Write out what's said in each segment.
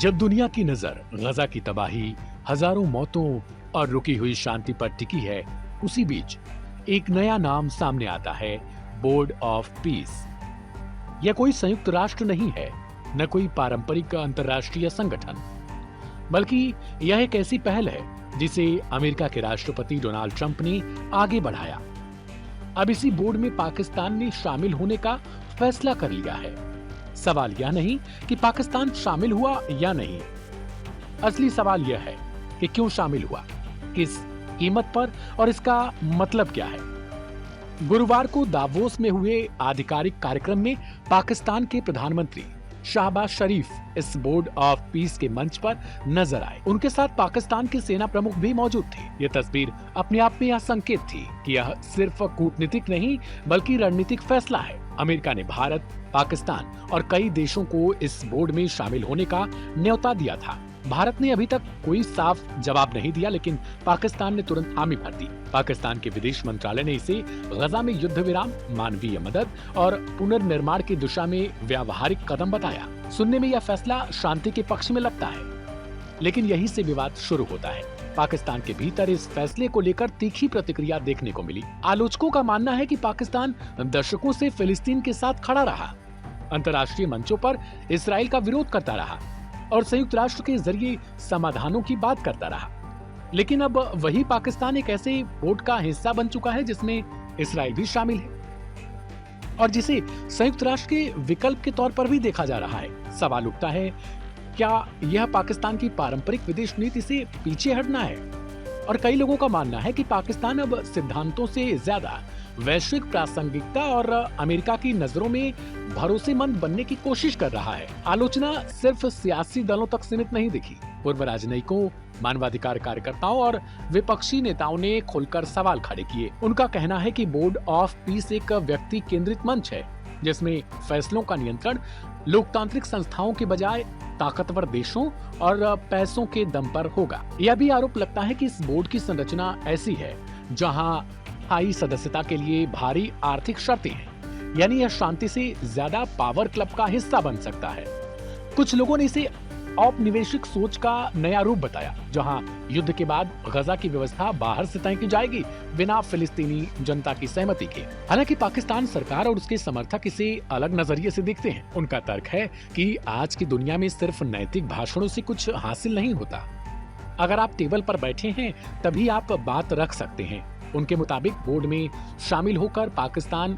जब दुनिया की नजर गजा की तबाही, हजारों मौतों और रुकी हुई शांति पर टिकी है, उसी बीच एक नया नाम सामने आता है, बोर्ड ऑफ पीस। यह कोई संयुक्त राष्ट्र नहीं है, न कोई पारंपरिक अंतर्राष्ट्रीय संगठन, बल्कि यह एक ऐसी पहल है जिसे अमेरिका के राष्ट्रपति डोनाल्ड ट्रंप ने आगे बढ़ाया। अब इसी बोर्ड में पाकिस्तान ने शामिल होने का फैसला कर लिया है। सवाल यह नहीं कि पाकिस्तान शामिल हुआ या नहीं, असली सवाल यह है कि क्यों शामिल हुआ, किस कीमत पर और इसका मतलब क्या है। गुरुवार को दावोस में हुए आधिकारिक कार्यक्रम में पाकिस्तान के प्रधानमंत्री शाहबाज शरीफ इस बोर्ड ऑफ पीस के मंच पर नजर आए। उनके साथ पाकिस्तान के सेना प्रमुख भी मौजूद थे। यह तस्वीर अपने आप में यह संकेत थी कि यह सिर्फ कूटनीतिक नहीं बल्कि रणनीतिक फैसला है। अमेरिका ने भारत, पाकिस्तान और कई देशों को इस बोर्ड में शामिल होने का न्योता दिया था। भारत ने अभी तक कोई साफ जवाब नहीं दिया, लेकिन पाकिस्तान ने तुरंत हामी भर दी। पाकिस्तान के विदेश मंत्रालय ने इसे गजा में युद्ध विराम, मानवीय मदद और पुनर्निर्माण की दिशा में व्यावहारिक कदम बताया। सुनने में यह फैसला शांति के पक्ष में लगता है, लेकिन यहीं से विवाद शुरू होता है। पाकिस्तान के भीतर इस फैसले को लेकर तीखी प्रतिक्रिया देखने को मिली। आलोचकों का मानना है कि पाकिस्तान दशकों से फिलिस्तीन के साथ खड़ा रहा, अंतर्राष्ट्रीय मंचों पर इसराइल का विरोध करता रहा और संयुक्त राष्ट्र के जरिए समाधानों की बात करता रहा। लेकिन अब वही पाकिस्तान एक ऐसे बोर्ड का हिस्सा बन चुका है जिसमें इसराइल भी शामिल है और जिसे संयुक्त राष्ट्र के विकल्प के तौर पर भी देखा जा रहा है। सवाल उठता है, क्या यह पाकिस्तान की पारंपरिक विदेश नीति से पीछे हटना है? और कई लोगों का मानना है कि पाकिस्तान अब सिद्धांतों से ज्यादा वैश्विक प्रासंगिकता और अमेरिका की नजरों में भरोसेमंद बनने की कोशिश कर रहा है। आलोचना सिर्फ सियासी दलों तक सीमित नहीं दिखी। पूर्व राजनयिकों, मानवाधिकार कार्यकर्ताओं और विपक्षी नेताओं ने खुलकर सवाल खड़े किए। उनका कहना है कि बोर्ड ऑफ पीस एक व्यक्ति केंद्रित मंच है जिसमें फैसलों का नियंत्रण लोकतांत्रिक संस्थाओं के बजाय ताकतवर देशों और पैसों के दम पर होगा। यह भी आरोप लगता है कि इस बोर्ड की संरचना ऐसी है जहां स्थायी सदस्यता के लिए भारी आर्थिक शर्तें हैं, यानी यह शांति से ज्यादा पावर क्लब का हिस्सा बन सकता है। कुछ लोगों ने इसे औपनिवेशिक सोच का नया रूप बताया, जहां युद्ध के बाद गजा की व्यवस्था बाहर से तय की जाएगी बिना फिलिस्तीनी जनता की सहमति के। हालांकि पाकिस्तान सरकार और उसके समर्थक इसे अलग नजरिए से देखते हैं। उनका तर्क है कि आज की दुनिया में सिर्फ नैतिक भाषणों से कुछ हासिल नहीं होता। अगर आप टेबल पर बैठे हैं तभी आप बात रख सकते हैं। उनके मुताबिक बोर्ड में शामिल होकर पाकिस्तान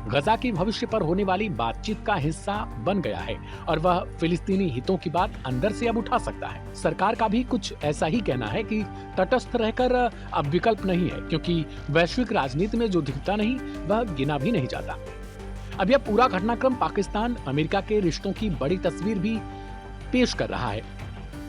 गजा के भविष्य पर होने वाली बातचीत का हिस्सा बन गया है और वह फिलिस्तीनी हितों की बात अंदर से अब उठा सकता है। सरकार का भी कुछ ऐसा ही कहना है कि तटस्थ रहकर अब विकल्प नहीं है, क्योंकि वैश्विक राजनीति में जो दिखता नहीं वह गिना भी नहीं जाता। अब यह पूरा घटनाक्रम पाकिस्तान अमेरिका के रिश्तों की बड़ी तस्वीर भी पेश कर रहा है।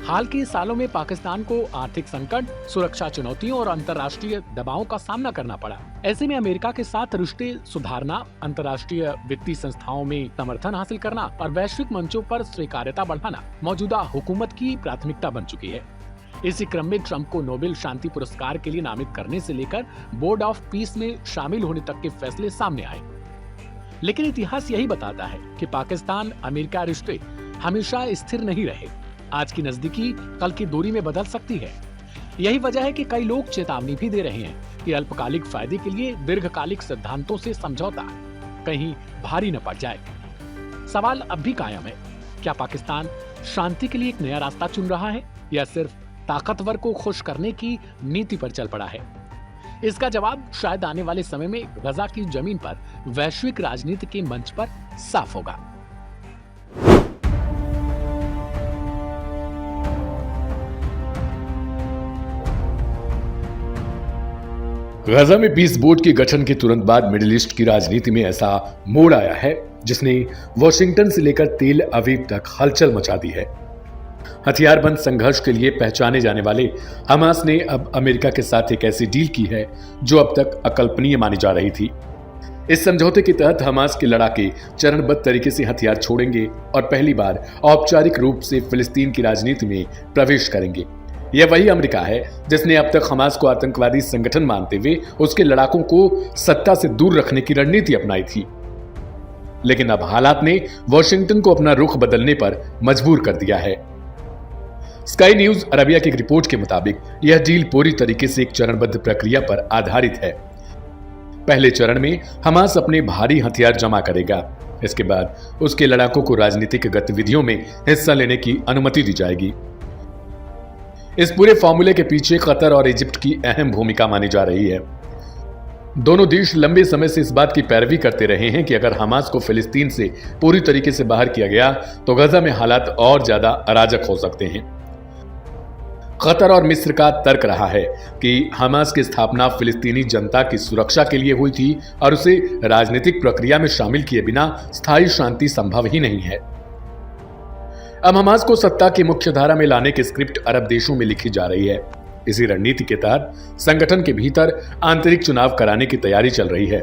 हाल के सालों में पाकिस्तान को आर्थिक संकट, सुरक्षा चुनौतियों और अंतर्राष्ट्रीय दबावों का सामना करना पड़ा। ऐसे में अमेरिका के साथ रिश्ते सुधारना, अंतर्राष्ट्रीय वित्तीय संस्थाओं में समर्थन हासिल करना और वैश्विक मंचों पर स्वीकार्यता बढ़ाना मौजूदा हुकूमत की प्राथमिकता बन चुकी है। इसी क्रम में ट्रंप को नोबेल शांति पुरस्कार के लिए नामित करने से लेकर बोर्ड ऑफ पीस में शामिल होने तक के फैसले सामने आए। लेकिन इतिहास यही बताता है कि पाकिस्तान अमेरिका रिश्ते हमेशा स्थिर नहीं रहे। आज की नजदीकी कल की दूरी में बदल सकती है। यही वजह है कि कई लोग चेतावनी भी दे रहे हैं कि अल्पकालिक फायदे के लिए दीर्घकालिक सिद्धांतों से समझौता कहीं भारी न पड़ जाए। सवाल अब भी कायम है, क्या पाकिस्तान शांति के लिए एक नया रास्ता चुन रहा है या सिर्फ ताकतवर को खुश करने की नीति पर चल पड़ा है? इसका जवाब शायद आने वाले समय में गजा की जमीन पर वैश्विक राजनीति के मंच पर साफ होगा। गजा में पीस बोर्ड के गठन के तुरंत बाद मिडिल ईस्ट की राजनीति में ऐसा मोड़ आया है जिसने वॉशिंगटन से लेकर तेल अवीव तक हलचल मचा दी है। हथियारबंद संघर्ष के लिए पहचाने जाने वाले हमास ने अब अमेरिका के साथ एक ऐसी डील की है जो अब तक अकल्पनीय मानी जा रही थी। इस समझौते के तहत हमास के लड़ाके चरणबद्ध तरीके से हथियार छोड़ेंगे और पहली बार औपचारिक रूप से फिलिस्तीन की राजनीति में प्रवेश करेंगे। यह वही अमेरिका है जिसने अब तक हमास को आतंकवादी संगठन मानते हुए उसके लड़ाकों को सत्ता से दूर रखने की रणनीति अपनाई थी। लेकिन अब हालात ने वॉशिंगटन को अपना रुख बदलने पर मजबूर कर दिया है। स्काई न्यूज अरबिया की एक रिपोर्ट के मुताबिक यह डील पूरी तरीके से एक चरणबद्ध प्रक्रिया पर आधारित है। पहले चरण में हमास अपने भारी हथियार जमा करेगा। इसके बाद उसके लड़ाकों को राजनीतिक गतिविधियों में हिस्सा लेने की अनुमति दी जाएगी। इस पूरे फॉर्मूले के पीछे कतर और इजिप्ट की अहम भूमिका मानी जा रही है। दोनों देश लंबे समय से इस बात की पैरवी करते रहे हैं कि अगर हमास को फिलिस्तीन से पूरी तरीके से बाहर किया गया तो गजा में हालात और ज्यादा अराजक हो सकते हैं। कतर और मिस्र का तर्क रहा है कि हमास की स्थापना फिलिस्तीनी जनता की सुरक्षा के लिए हुई थी और उसे राजनीतिक प्रक्रिया में शामिल किए बिना स्थायी शांति संभव ही नहीं है। अब हमास को सत्ता की मुख्य धारा में लाने की स्क्रिप्ट अरब देशों में लिखी जा रही है। इसी रणनीति के तहत संगठन के भीतर आंतरिक चुनाव कराने की तैयारी चल रही है।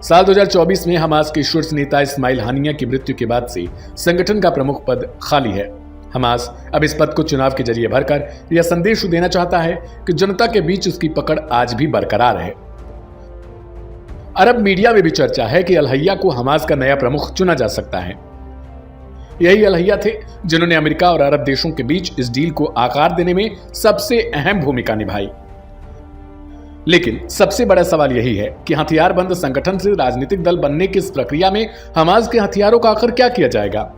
साल 2024 में हमास के शीर्ष नेता इस्माइल हानिया की मृत्यु के बाद से संगठन का प्रमुख पद खाली है। हमास अब इस पद को चुनाव के जरिए भरकर यह संदेश देना चाहता है कि जनता के बीच उसकी पकड़ आज भी बरकरार है। अरब मीडिया में भी चर्चा है कि अल-हय्या को हमास का नया प्रमुख चुना जा सकता है। यही अल-हय्या थे जिन्होंने अमेरिका और अरब देशों के बीच इस डील को आकार देने में सबसे अहम भूमिका निभाई। लेकिन सबसे बड़ा सवाल यही है कि हथियारबंद संगठन से राजनीतिक दल बनने की इस प्रक्रिया में हमास के हथियारों का आखिर क्या किया जाएगा।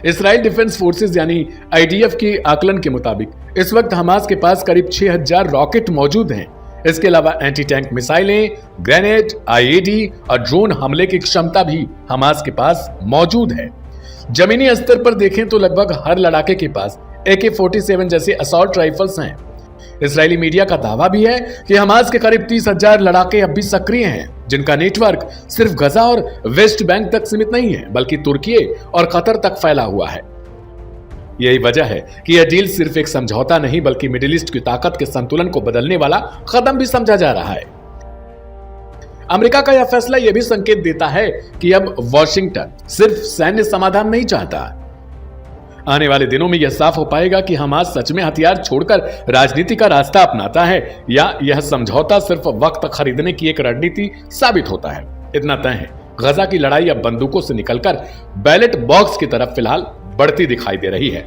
इस्राइल डिफेंस फोर्सेस यानी आईडीएफ के आकलन के मुताबिक इस वक्त हमास के पास करीब 6000 रॉकेट मौजूद हैं। इसके अलावा एंटी टैंक मिसाइलें, ग्रेनेड, आईईडी और ड्रोन हमले की क्षमता भी हमास के पास मौजूद है। जमीनी स्तर पर देखें तो लगभग हर लड़ाके के पास AK-47 जैसे असॉल्ट राइफल्स हैं। इस्राएली मीडिया का दावा भी है कि हमास के करीब 30,000 लड़ाके अब भी सक्रिय हैं, जिनका नेटवर्क सिर्फ गजा और वेस्ट बैंक तक सीमित नहीं है बल्कि तुर्की और कतर तक फैला हुआ है। यही वजह है कि यह डील सिर्फ एक समझौता नहीं बल्कि मिडिल ईस्ट की ताकत के संतुलन को बदलने वाला कदम भी समझा जा रहा है। अमेरिका का यह फैसला यह भी संकेत देता है कि अब वॉशिंगटन सिर्फ सैन्य समाधान नहीं चाहता। आने वाले दिनों में यह साफ हो पाएगा कि हमास सच में हथियार छोड़कर राजनीति का रास्ता अपनाता है या यह समझौता सिर्फ वक्त खरीदने की एक रणनीति साबित होता है। इतना तय है, गजा की लड़ाई अब बंदूकों से निकलकर बैलेट बॉक्स की तरफ फिलहाल बढ़ती दिखाई दे रही है।